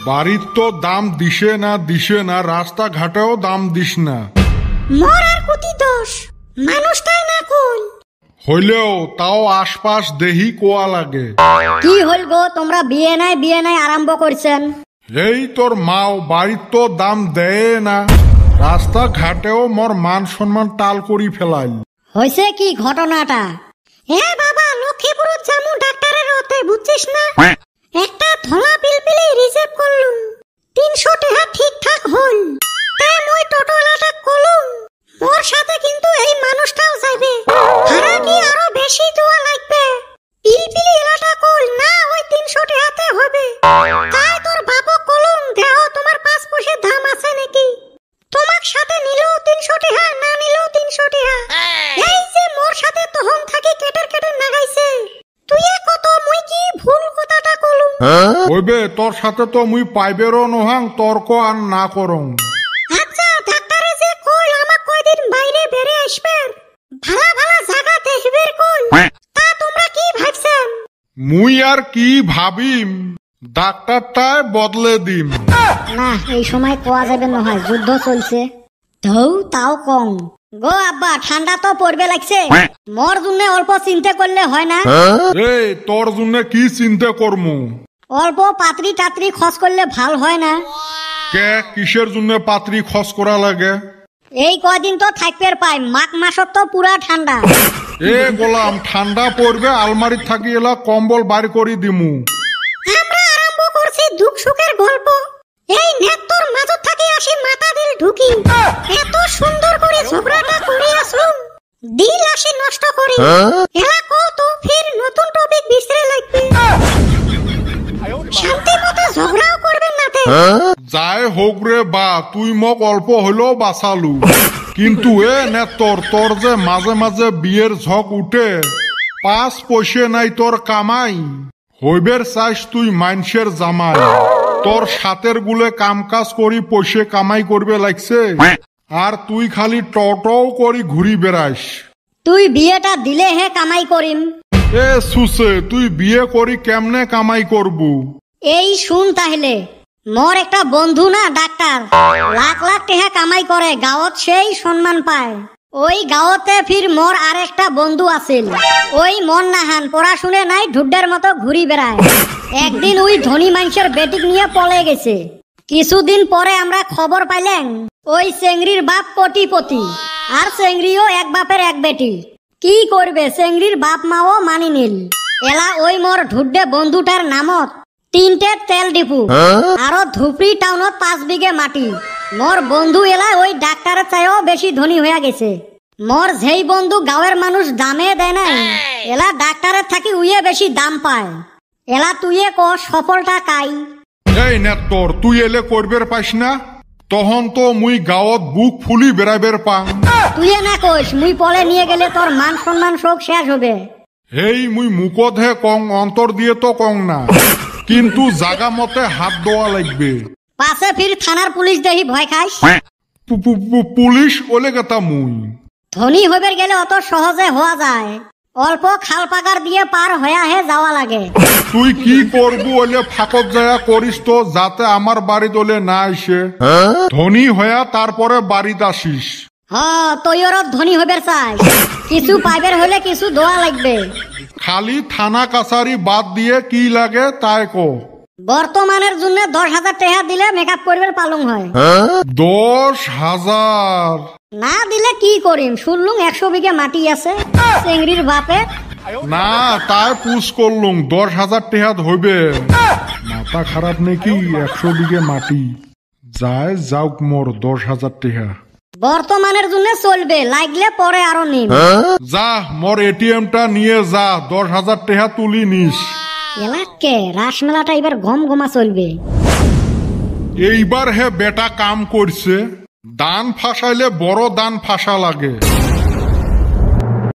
বাড়ির তো দাম দিশে না রাস্তাঘাটেও দাম দিস না। মোর আর কুতি দোষ, মানুষটাই না কুল হইলেও তাও আশপাশ দেহি কোয়া লাগে। কি হইল গো, তোমরা বিয়ে নাই আরম্ভ করছেন? এই তোর মাও বাড়ির তো দাম দেয় না, রাস্তাঘাটেও মোর মান সম্মান টাল করি ফেলাইল। হয়েছে কি ঘটনাটা? এ বাবা, লক্ষ্মীপুর জামু ডাক্তারের হতে, বুঝছিস না? একটা ধলা পিলপিলি রিজার্ভ করলুম, 300 টাকা ঠিকঠাক হল। তাই মই টোটোলাটা কলুম ওর সাথে কিন্তু এই মানুষটাও যাইবে, ভাড়া কি আরো বেশি দেওয়া লাগবে। পিলপিলি এলাটা কল না, ওই 300 টাকাতে হবে। তাই তোর বাবা কলুম, দেহ তোমার পাঁচ পয়সা দাম আছে নাকি, তোমার সাথে নিলেও 300 টাকা, না নিলেও 300 টাকা। এই যে মোর সাথে তখন থাকি কেটের নাগাইছে, তুই কত মুই কি ভুল কথাটা কলুম? হইবে, তোর সাথে তো মুই পাইবেরও নহাং, তর্ক আর না করং। আচ্ছা, ডাক্তারে যে কই আমাক কয়দিন বাইরে বেরে আসবে, ভালা জায়গা দেখবে কই, তা তোমরা কি ভাবছেন? মুই আর কি ভাবিম, ডাক্তারটাই বদলে দিম। না, এই সময় কোয়া যাবে নহয়, যুদ্ধ চলছে। তাও কম গো আব্বা, ঠান্ডা তো পড়বে লাগছে, মোর জন্য অল্প চিন্তা করলে হয় না? এই তোর জন্য কি চিন্তা করমু? অল্প পাত্রি টাত্রি খরচ করলে ভাল হয় না? কে কিসের জন্য পাত্রি খরচ করা লাগে? এই কয়দিন তো থাকবে পাই, মাঘ মাসত তো পুরা ঠান্ডা। এ গোলাম, ঠান্ডা পড়বে, আলমারি থাকি এলা কম্বল বার করি দিমু। আমরা আরম্ভ করছি দুঃখ সুখের গল্প, এই নেত্তর মাঝত থাকি আসি মাথা দিল ঢুকি, এত সুন্দর করে ঝগড়াটা করি আসলুম, দিল আসি নষ্ট করি। এলা কত ফির নতুন টপিক বিছরে লাগবে, শান্তি মতো ঝগড়াও করবেন না তে। যাই হোক রে বা, তুই মোক অল্প হইলেও বাঁচালু, কিন্তু এ নেত্তর, তোর যে মাঝে মাঝে বিয়ের ঝক উঠে, 5 পয়সা নাই তোর কামাই, হইবের চাইস তুই মাইনসের জামাই। তোর সাতের গুলে কাম কাজ করি পয়সা কামাই করবে লাগছে, আর তুই খালি টটও করি ঘুরি বেড়াইস। তুই বিয়েটা দিলে হে কামাই করিম। এ সুসে, তুই বিয়ে করি কেমনে কামাই করবু? এই শুন তাহলে, মোর একটা বন্ধু না ডাক্তার, লাখ লাখ টাকা কামাই করে, গাঁৱত সেই সম্মান পায়। ওই গাঁৱতে ফির মোর আর একটা বন্ধু আছিল, ওই মন নাহান, পড়াশুনে নাই, ঢুড্ডের মতো ঘুরি বেড়ায়। একদিন ওই ধনী মানুষের বেটিক নিয়ে পলে গেছে। কিছুদিন পরে আমরা খবর পাইলেন ওই চেংড়ির বাপ কোটিপতি, আর চেংড়িও এক বাপের এক বেটি। কি করবে, চেংড়ির বাপ মাও মানি নিল। এলা ওই মোর ঢুড্ডে বন্ধুটার নামত 3টে তেল ডিপু, আরো ধুপড়ি টাউনত 5 বিঘে মাটি। মোর বন্ধু এলা ওই ডাক্তারের চাইও বেশি ধনী হয়ে গেছে। মোর যেই বন্ধু গাঁয়ের মানুষ দামে দেয় নাই, এলা ডাক্তারের থাকি উইয়ে বেশি দাম পায়। এলা তুইয়ে ক সফলটা কাই? এই নেত্তর, তুই এলে করবের পাইস না, তখন তো মুই গাঁৱত বুক ফুলি বেড়াইবের পাং। তুইয়ে না কইস, মুই পলে নিয়ে গেলে তোর মান সম্মান সব শেষ হবে। হেই মুই মুখত হে কং, অন্তর দিয়ে তো কং না, কিন্তু জাগা মতে হাত দেওয়া লাগবে। পাশে ফির থানার পুলিশ দেহি ভয় খাইস। পুলিশ ওলে গেতা মুই। ধনী হইবার গেলে অত সহজে হওয়া যায়, অল্প খাল পাকার দিয়ে পার হয়া হে যাওয়া লাগে। তুই কি করবু ওলে ফাঁকত যায়া করিস তো, যাতে আমার বাড়ি দলে না আসে, ধনী হয়া তারপরে বাড়িতে আসিস। তুই ওর ধনী হইবার চাই, কিছু পাইবার হলে কিছু দোয়া লাগবে। খালি থানা কাছারি বাদ দিয়ে কি লাগে তাই কো। বর্তমানের জন্য 10,000 টাকা দিলে মেকআপ করবার পালুং হয়। 10,000 না দিলে কি করিম? শুনলুম 100 বিঘে মাটি আছে চেংড়ির বাপে। না, তাই পুষ করলুম, 10,000 টাকা হইবে। মাথা খারাপ নাকি? 100 বিঘে মাটি যায় যাওক, মোর 10,000 টাকা বর্তমানের জন্য চলবে, লাগলে পরে আরো নিম। যা, মোর এটিএমটা নিয়ে যা, 10,000 টাকা তুলি নিস। এলাকে রাসমেলাটা এবার গম গমা চলবে। এইবার হে বেটা কাম করছে, দান ফাঁসাইলে বড় দান ফাঁসা লাগে।